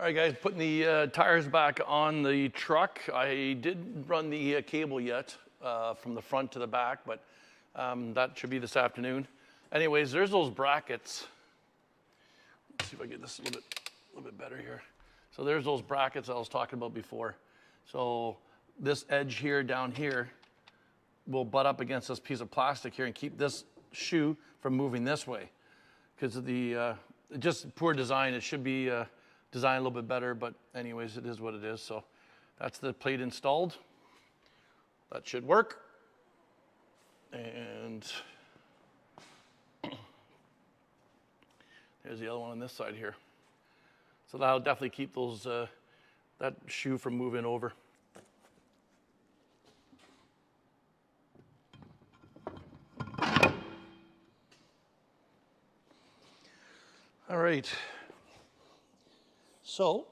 All right, guys, putting the tires back on the truck. I didn't run the cable yet from the front to the back, but that should be this afternoon. Anyways, there's those brackets. Let's see if I get this a little bit better here. So there's those brackets I was talking about before. So this edge here down here will butt up against this piece of plastic here and keep this shoe from moving this way. Because of the just poor design, it should be designed a little bit better, but anyways, it is what it is. So that's the plate installed. That should work. And there's the other one on this side here. So that'll definitely keep those that shoe from moving over. All right. So,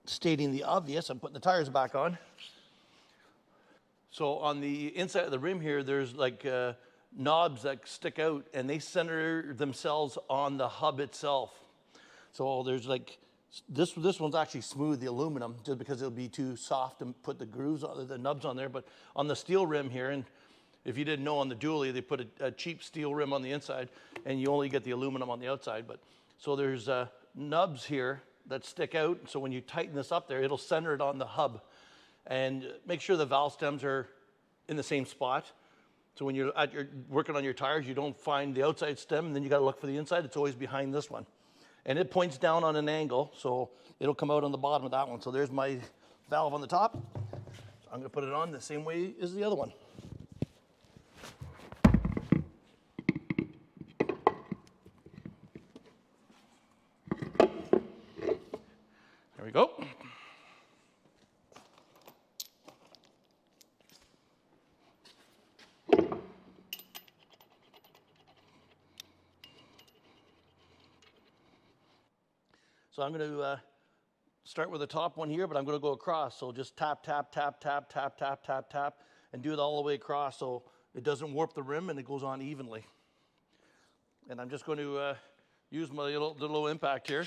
stating the obvious, I'm putting the tires back on. So on the inside of the rim here, there's like knobs that stick out, and they center themselves on the hub itself. So there's like, this one's actually smooth, the aluminum, just because it'll be too soft to put the grooves on, the nubs on there. But on the steel rim here, and if you didn't know, on the dually, they put a cheap steel rim on the inside, and you only get the aluminum on the outside. But so there's nubs here that stick out. So when you tighten this up there, it'll center it on the hub. And make sure the valve stems are in the same spot. So when you're working on your tires, you don't find the outside stem, and then you got to look for the inside. It's always behind this one. And it points down on an angle, so it'll come out on the bottom of that one. So there's my valve on the top. So I'm going to put it on the same way as the other one. There we go. So I'm going to start with the top one here, but I'm going to go across. So just tap, tap, tap, tap, tap, tap, tap, tap, and do it all the way across so it doesn't warp the rim and it goes on evenly. And I'm just going to use my little impact here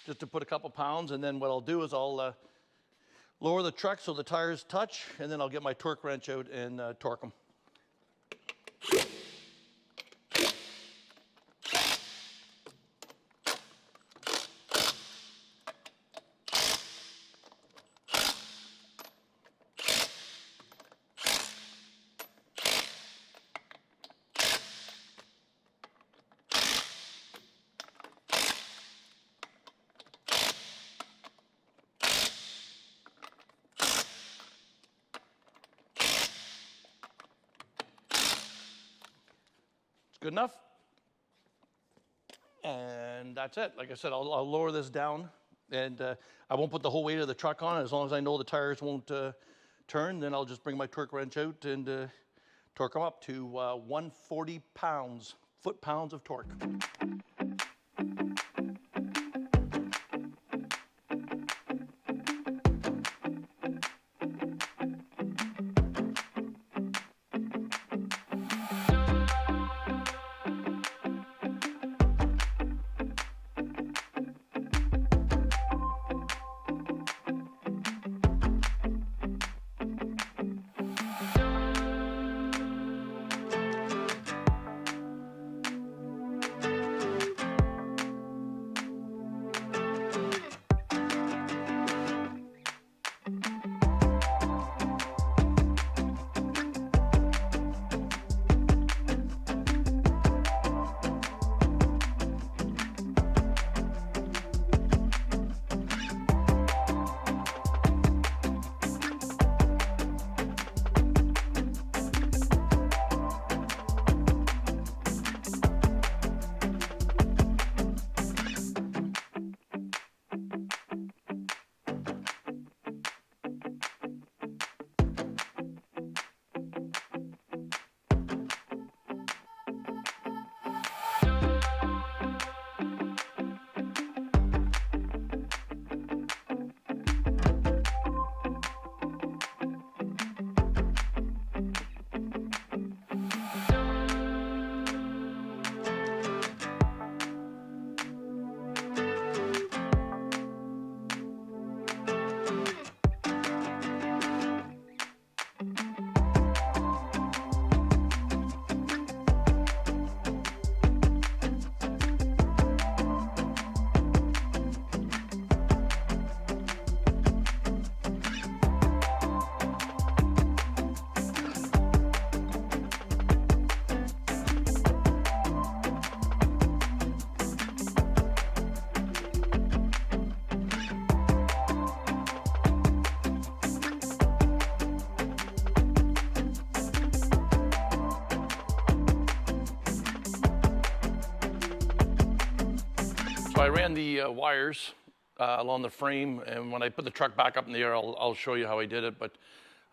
just to put a couple pounds, and then what I'll do is I'll lower the truck so the tires touch, and then I'll get my torque wrench out and torque them. Good enough. And that's it. Like I said, I'll lower this down, and I won't put the whole weight of the truck on it. As long as I know the tires won't turn, then I'll just bring my torque wrench out and torque them up to 140 pounds, foot-pounds of torque. So I ran the wires along the frame, and when I put the truck back up in the air, I'll show you how I did it. But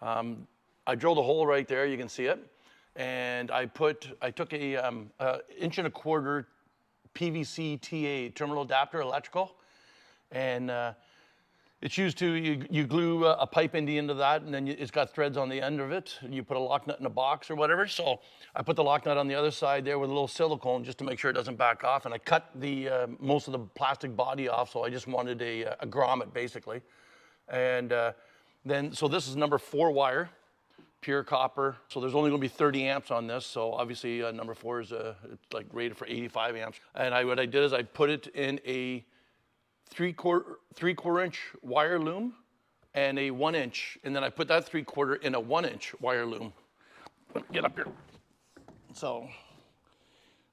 I drilled a hole right there, you can see it, and I took a 1.25" PVC TA terminal adapter electrical, and it's used to, you glue a pipe into the end of that, and then it's got threads on the end of it, and you put a lock nut in a box or whatever. So I put the lock nut on the other side there with a little silicone just to make sure it doesn't back off, and I cut the most of the plastic body off, so I just wanted a grommet basically. And so this is number 4 wire, pure copper. So there's only gonna be 30 amps on this, so obviously number 4 is it's like rated for 85 amps. And what I did is I put it in a 3/4 inch wire loom and a 1 inch, and then I put that 3/4 in a 1 inch wire loom. Get up here. So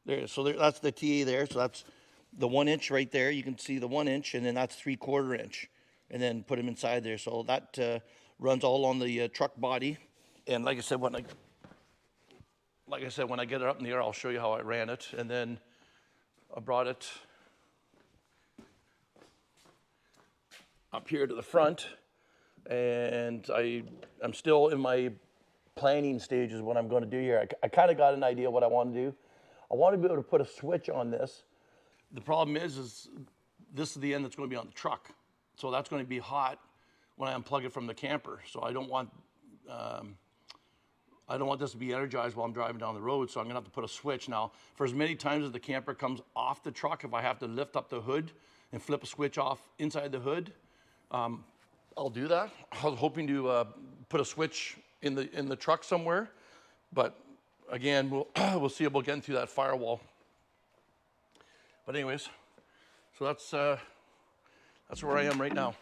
that's the TA there. So that's the 1 inch right there. You can see the 1 inch, and then that's 3/4 inch, and then put them inside there. So that runs all on the truck body. And like I said, when I get it up in the air, I'll show you how I ran it. And then I brought it up here to the front, and I'm still in my planning stages what I'm going to do here. I kind of got an idea what I want to do. I want to be able to put a switch on this. The problem is this is the end that's going to be on the truck, so that's going to be hot when I unplug it from the camper. So I don't want this to be energized while I'm driving down the road, so I'm gonna have to put a switch. Now, for as many times as the camper comes off the truck, if I have to lift up the hood and flip a switch off inside the hood, I'll do that. I was hoping to put a switch in the truck somewhere, but again, we'll see about getting through that firewall. But anyways, so that's where I am right now.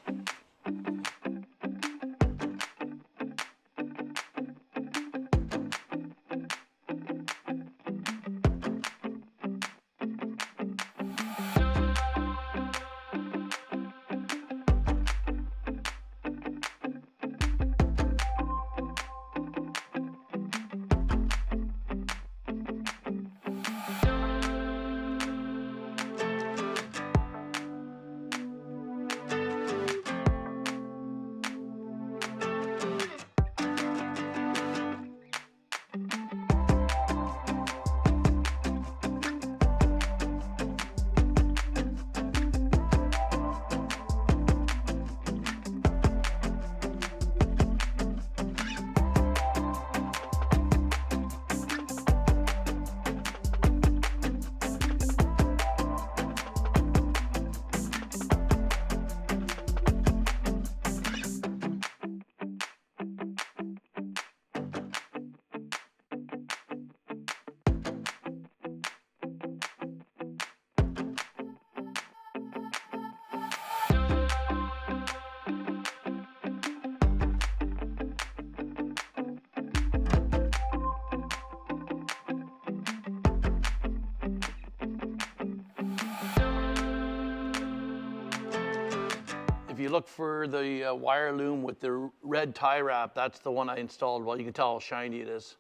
If you look for the wire loom with the red tie wrap, that's the one I installed. Well, you can tell how shiny it is.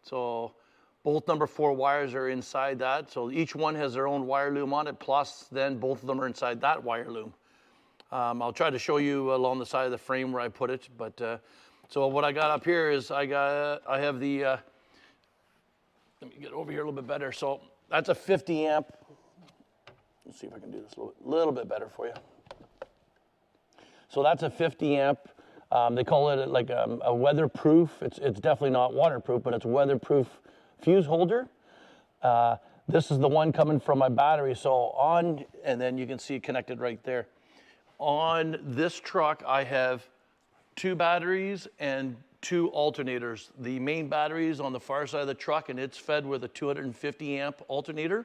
So both number 4 wires are inside that. So each one has their own wire loom on it, plus then both of them are inside that wire loom. I'll try to show you along the side of the frame where I put it. But so what I got up here is I have the, let me get over here a little bit better. So that's a 50 amp. Let's see if I can do this a little bit better for you. So that's a 50 amp. They call it like a weatherproof. It's definitely not waterproof, but it's a weatherproof fuse holder. This is the one coming from my battery. So and then you can see it connected right there. On this truck, I have 2 batteries and 2 alternators. The main battery is on the far side of the truck, and it's fed with a 250 amp alternator.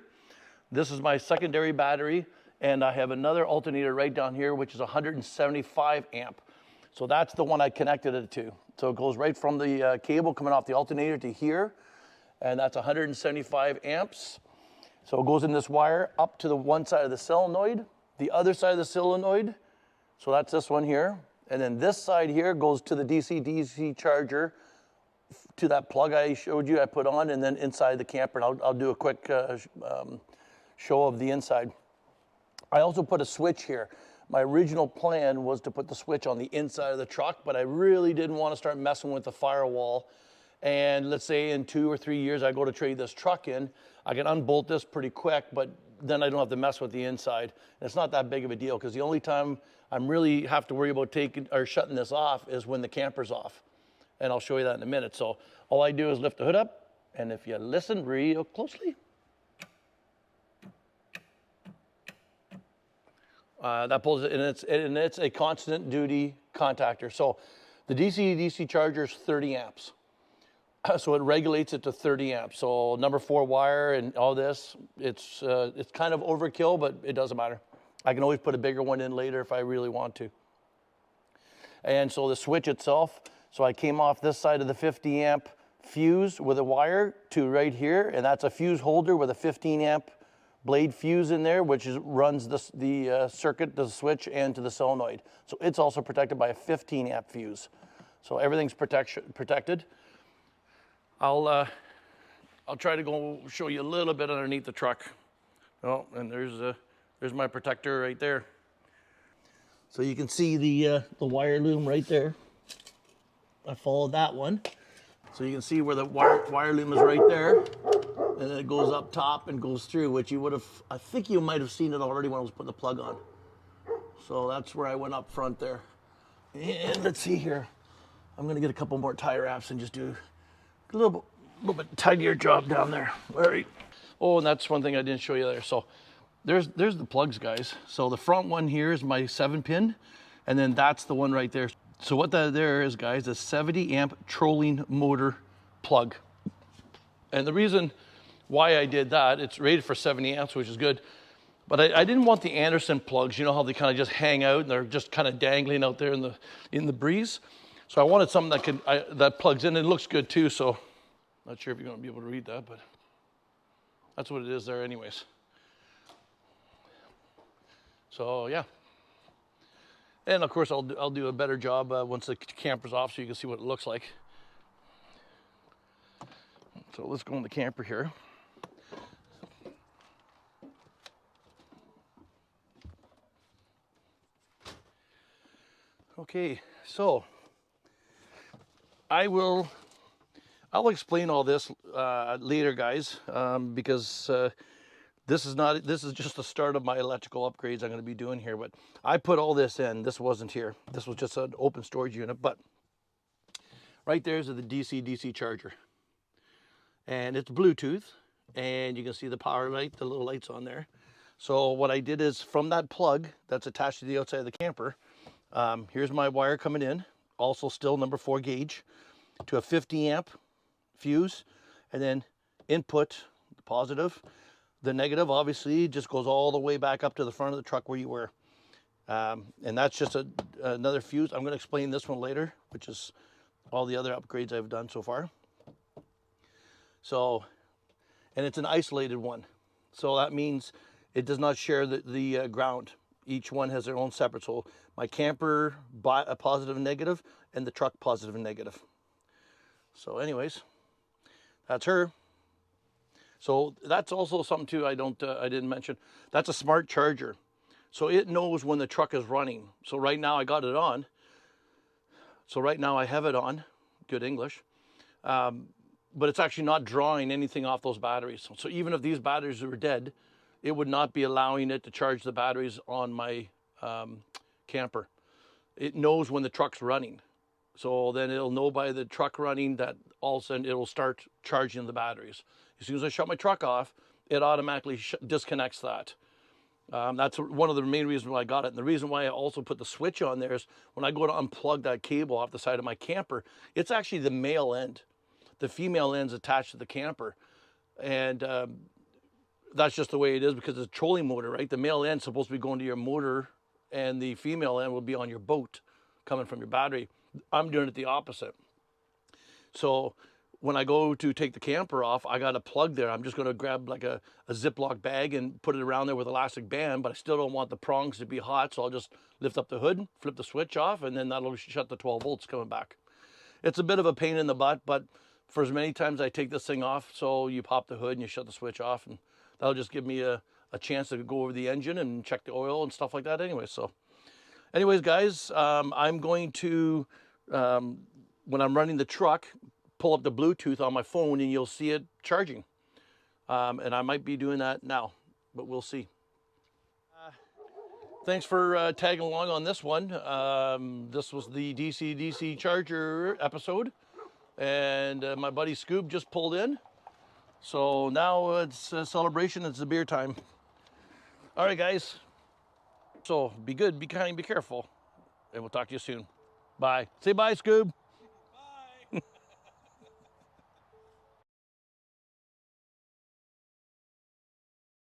This is my secondary battery. And I have another alternator right down here, which is 175 amp. So that's the one I connected it to. So it goes right from the cable coming off the alternator to here, and that's 175 amps. So it goes in this wire up to the one side of the solenoid, the other side of the solenoid, so that's this one here. And then this side here goes to the DC-DC charger, to that plug I showed you I put on, and then inside the camper. And I'll do a quick show of the inside. I also put a switch here. My original plan was to put the switch on the inside of the truck, but I really didn't want to start messing with the firewall. And let's say in 2 or 3 years, I go to trade this truck in, I can unbolt this pretty quick, but then I don't have to mess with the inside. And it's not that big of a deal, because the only time I'm really have to worry about taking or shutting this off is when the camper's off. And I'll show you that in a minute. So all I do is lift the hood up, and if you listen real closely, that pulls it, and it's a constant duty contactor. So the DC-DC charger is 30 amps. So it regulates it to 30 amps. So number 4 wire and all this, it's kind of overkill, but it doesn't matter. I can always put a bigger one in later if I really want to. And so the switch itself, so I came off this side of the 50 amp fuse with a wire to right here, and that's a fuse holder with a 15 amp blade fuse in there, which runs the circuit to the switch and to the solenoid. So it's also protected by a 15 amp fuse. So everything's protected. I'll try to go show you a little bit underneath the truck. Oh, and there's my protector right there. So you can see the wire loom right there. I followed that one. So you can see where the wire loom is right there. And then it goes up top and goes through, which you would have, I think you might have seen it already when I was putting the plug on. So that's where I went up front there. And let's see here. I'm gonna get a couple more tie wraps and just do a little bit tidier job down there. All right. Oh, and that's one thing I didn't show you there. So there's the plugs, guys. So the front one here is my 7-pin, and then that's the one right there. So what that there is, guys, is 70 amp trolling motor plug. And the reason why I did that, it's rated for 70 amps, which is good. But I didn't want the Anderson plugs. You know how they kind of just hang out and they're just kind of dangling out there in the breeze. So I wanted something that plugs in and looks good too. So not sure if you're going to be able to read that, but that's what it is there anyways. So yeah. And of course I'll do a better job once the camper's off so you can see what it looks like. So let's go in the camper here. Okay, so I'll explain all this later, guys, because this is just the start of my electrical upgrades I'm going to be doing here. But I put all this in. This wasn't here. This was just an open storage unit. But right there's the DC-DC charger, and it's Bluetooth, and you can see the power light, the little lights on there. So what I did is from that plug that's attached to the outside of the camper. Here's my wire coming in, also still number 4 gauge, to a 50 amp fuse, and then input, the positive. The negative obviously just goes all the way back up to the front of the truck where you were. And that's just another fuse. I'm going to explain this one later, which is all the other upgrades I've done so far. So, and it's an isolated one. So that means it does not share the ground. Each one has their own separate. So my camper a positive and negative, and the truck positive and negative. So anyways, that's her. So that's also something too I didn't mention. That's a smart charger. So it knows when the truck is running. So right now I got it on. So right now I have it on, good English. But it's actually not drawing anything off those batteries. So even if these batteries were dead, it would not be allowing it to charge the batteries on my camper. It knows when the truck's running. So then it'll know by the truck running that all of a sudden it'll start charging the batteries. As soon as I shut my truck off, it automatically disconnects that. That's one of the main reasons why I got it. And the reason why I also put the switch on there is when I go to unplug that cable off the side of my camper, it's actually the male end. The female end's attached to the camper. And that's just the way it is because it's a trolling motor, right? The male end's supposed to be going to your motor and the female end will be on your boat coming from your battery. I'm doing it the opposite. So when I go to take the camper off, I got a plug there. I'm just going to grab like a Ziploc bag and put it around there with elastic band, but I still don't want the prongs to be hot. So I'll just lift up the hood, flip the switch off, and then that'll shut the 12 volts coming back. It's a bit of a pain in the butt, but for as many times I take this thing off, so you pop the hood and you shut the switch off, and that'll just give me a a chance to go over the engine and check the oil and stuff like that anyway. So anyways, guys, I'm going to, when I'm running the truck, pull up the Bluetooth on my phone and you'll see it charging. And I might be doing that now, but we'll see. Thanks for tagging along on this one. This was the DC charger episode, and my buddy Scoob just pulled in. So now it's a celebration, it's a beer time. All right, guys. So be good, be kind, be careful, and we'll talk to you soon. Bye. Say bye, Scoob.